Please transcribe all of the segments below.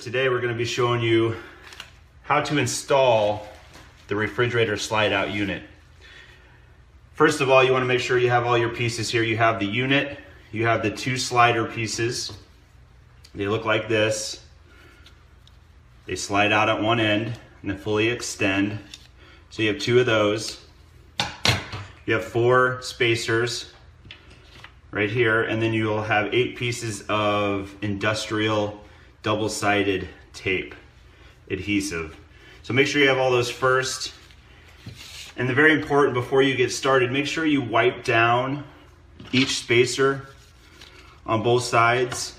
Today we're going to be showing you how to install the refrigerator slide out unit. First of all, you want to make sure you have all your pieces here. You have the unit, you have the two slider pieces. They look like this. They slide out at one end and then fully extend. So you have two of those. You have 4 spacers right here, and then you'll have 8 pieces of industrial double-sided tape adhesive. So make sure you have all those first. And the very important, before you get started, make sure you wipe down each spacer on both sides.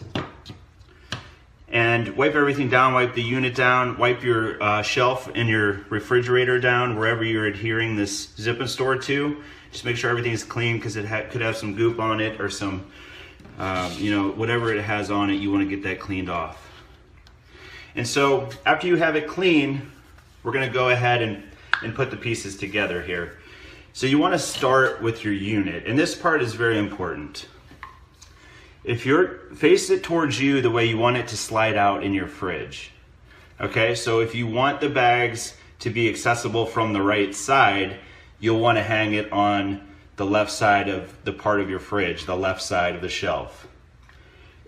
And wipe everything down, wipe the unit down, wipe your shelf and your refrigerator down, wherever you're adhering this zip and store to. Just make sure everything is clean, because it could have some goop on it or some, whatever it has on it, you want to get that cleaned off. And so after you have it clean, we're going to go ahead and put the pieces together here. So you want to start with your unit, and this part is very important. If you're face it towards you the way you want it to slide out in your fridge. Okay, so if you want the bags to be accessible from the right side, you'll want to hang it on the left side of the part of your fridge, the left side of the shelf.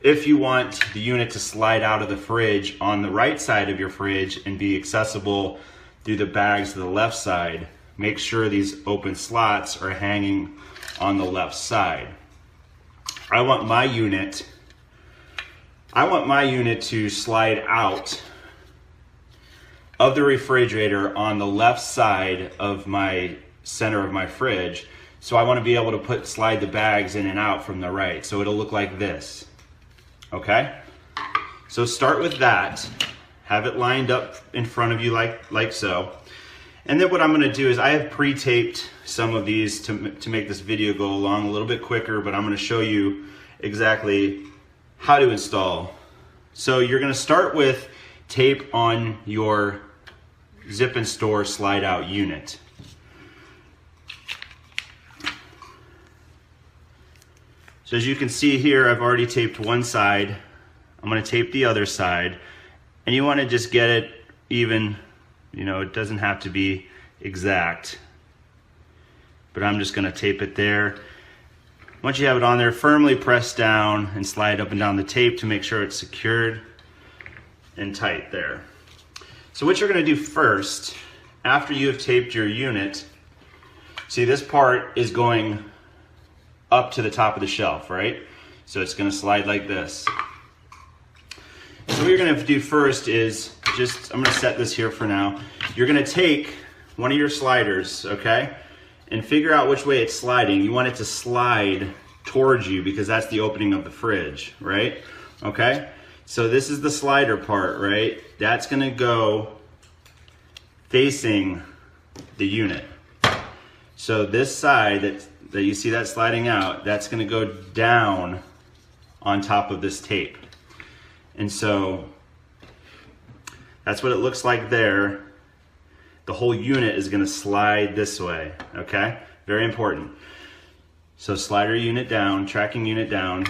If you want the unit to slide out of the fridge on the right side of your fridge and be accessible through the bags to the left side, make sure these open slots are hanging on the left side. I want my unit to slide out of the refrigerator on the left side of my center of my fridge. So I want to be able to slide the bags in and out from the right. So it'll look like this. Okay? So start with that. Have it lined up in front of you like so. And then what I'm going to do is, I have pre-taped some of these to make this video go along a little bit quicker, but I'm going to show you exactly how to install. So you're going to start with tape on your zip and store slide out unit. So as you can see here, I've already taped one side. I'm going to tape the other side, and you want to just get it even. It doesn't have to be exact, but I'm just going to tape it there. Once you have it on there, firmly press down and slide up and down the tape to make sure it's secured and tight there. So what you're going to do first, after you have taped your unit, see, this part is going up to the top of the shelf, right? So it's going to slide like this. So what you're going to do first is, I'm going to set this here for now. You're going to take one of your sliders, okay, and figure out which way it's sliding. You want it to slide towards you, because that's the opening of the fridge, right? Okay, so this is the slider part, right? That's going to go facing the unit. So this side that you see that sliding out, that's going to go down on top of this tape. And so that's what it looks like there. The whole unit is going to slide this way, okay? Very important. So slider unit down, tracking unit down.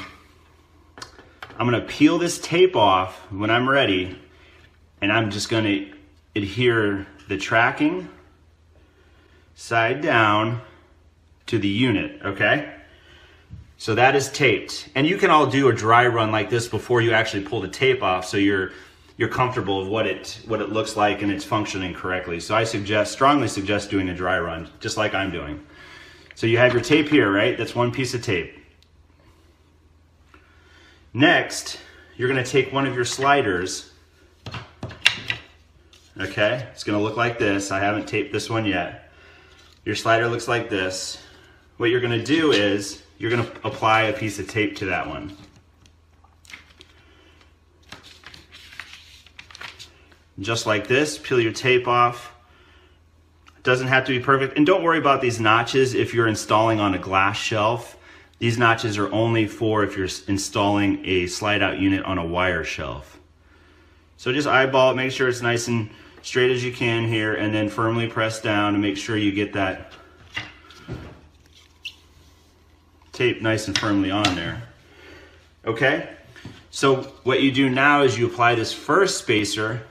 I'm going to peel this tape off when I'm ready, and I'm just going to adhere the tracking side down to the unit, okay? So that is taped. And you can all do a dry run like this before you actually pull the tape off, so you're comfortable with what it looks like and it's functioning correctly. So I strongly suggest doing a dry run, just like I'm doing. So you have your tape here, right? That's one piece of tape. Next, you're going to take one of your sliders. Okay, it's going to look like this. I haven't taped this one yet. Your slider looks like this. What you're going to do is, you're going to apply a piece of tape to that one. Just like this, peel your tape off. It doesn't have to be perfect. And don't worry about these notches if you're installing on a glass shelf. These notches are only for if you're installing a slide out unit on a wire shelf. So just eyeball it, make sure it's nice and straight as you can here, and then firmly press down to make sure you get that tape nice and firmly on there. Okay, So what you do now is you apply this first spacer,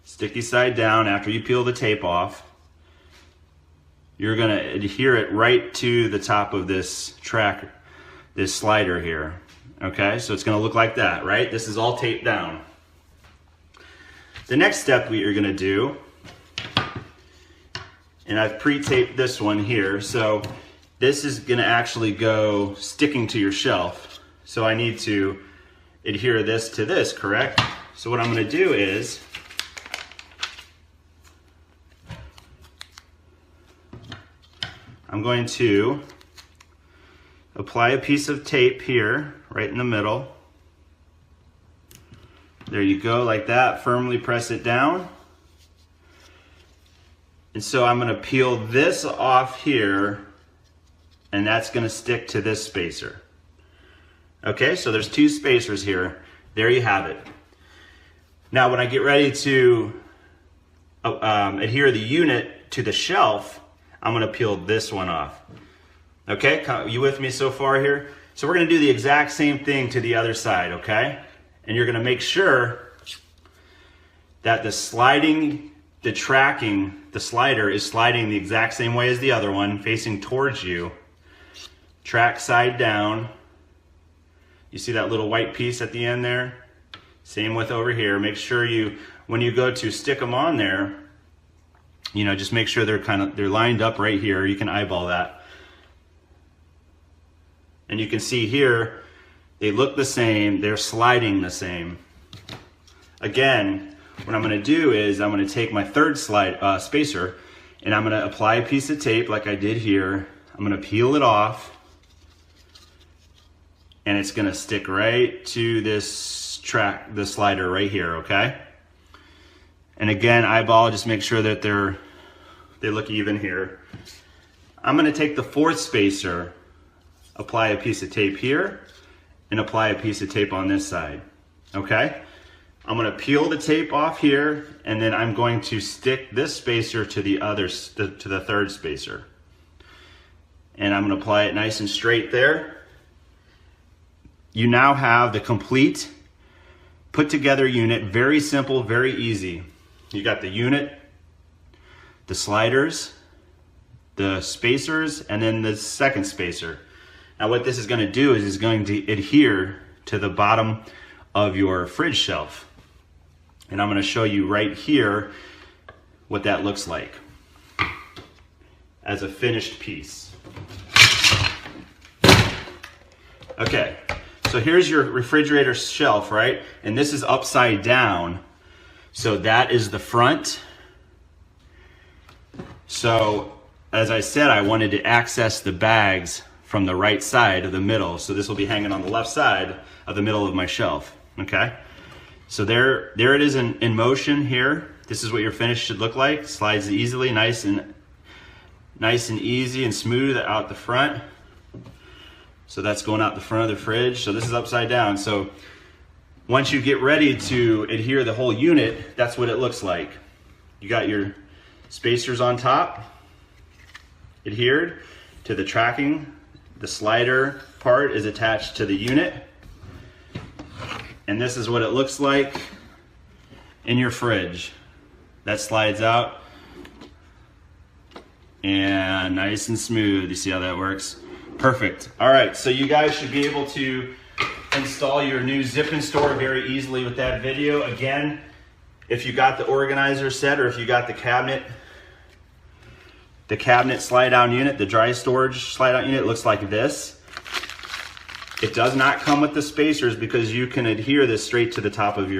sticky side down after you peel the tape off. You're gonna adhere it right to the top of this track, this slider here. Okay, so it's gonna look like that, right? This is all taped down. The next step you're gonna do, and I've pre-taped this one here, so this is gonna actually go sticking to your shelf. So I need to adhere this to this, correct? So what I'm gonna do is, I'm going to apply a piece of tape here, right in the middle. There you go, like that. Firmly press it down. And so I'm gonna peel this off here, and that's gonna stick to this spacer. Okay, so there's two spacers here. There you have it. Now when I get ready to adhere the unit to the shelf, I'm gonna peel this one off. Okay, you with me so far here? So we're gonna do the exact same thing to the other side, okay? And you're gonna make sure that the slider is sliding the exact same way as the other one, facing towards you. Track side down. You see that little white piece at the end there? Same with over here. Make sure when you go to stick them on there, just make sure they're lined up right here. You can eyeball that. And you can see here, they look the same, they're sliding the same. Again, what I'm gonna do is I'm gonna take my third spacer, and I'm gonna apply a piece of tape like I did here. I'm gonna peel it off, and it's gonna stick right to this slider right here, okay? And again, eyeball, just make sure that they look even here. I'm gonna take the fourth spacer, apply a piece of tape here, and apply a piece of tape on this side, okay? I'm gonna peel the tape off here, and then I'm going to stick this spacer to the third spacer. And I'm gonna apply it nice and straight there. You now have the complete put together unit, very simple, very easy. You got the unit, the sliders, the spacers, and then the second spacer. Now what this is going to do is it's going to adhere to the bottom of your fridge shelf. And I'm going to show you right here what that looks like as a finished piece. Okay, so here's your refrigerator shelf, right? And this is upside down. So that is the front. So as I said, I wanted to access the bags from the right side of the middle. So this will be hanging on the left side of the middle of my shelf, okay? So there it is in motion here. This is what your finish should look like. Slides easily, nice and easy and smooth out the front. So that's going out the front of the fridge. So this is upside down. So once you get ready to adhere the whole unit, that's what it looks like. You got your spacers on top, adhered to the tracking. The slider part is attached to the unit. And this is what it looks like in your fridge. That slides out and nice and smooth. You see how that works? Perfect. All right, so you guys should be able to install your new Zip and Store very easily with that video. Again, if you got the organizer set or if you got the cabinet slide down unit, the dry storage slide down unit, looks like this. It does not come with the spacers because you can adhere this straight to the top of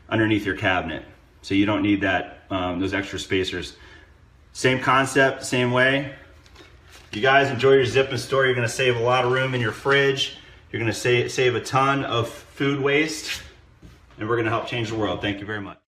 underneath your cabinet. So you don't need that, those extra spacers. Same concept, same way. You guys enjoy your Zip and Store. You're gonna save a lot of room in your fridge. You're gonna save a ton of food waste, and we're gonna help change the world. Thank you very much.